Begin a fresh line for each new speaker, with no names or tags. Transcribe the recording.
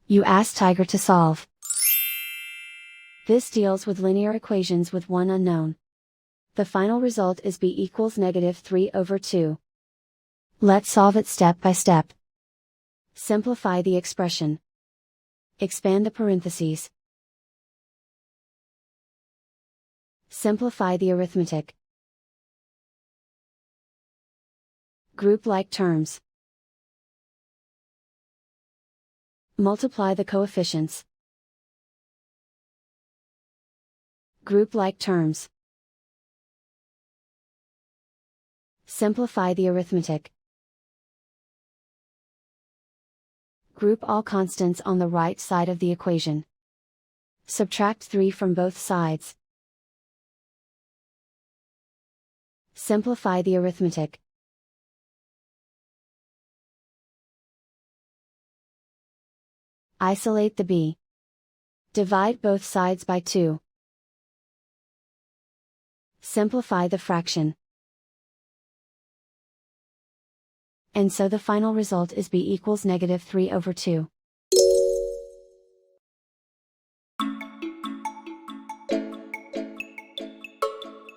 You ask Tiger to solve. This deals with linear equations with one unknown. The final result is b equals -3/2. Let's solve it step by step. Simplify the expression. Expand the parentheses. Simplify the arithmetic. Group like terms. Multiply the coefficients. Group like terms. Simplify the arithmetic. Group all constants on the right side of the equation. Subtract 3 from both sides. Simplify the arithmetic. Isolate the b. Divide both sides by 2. Simplify the fraction. And so the final result is b equals -3/2.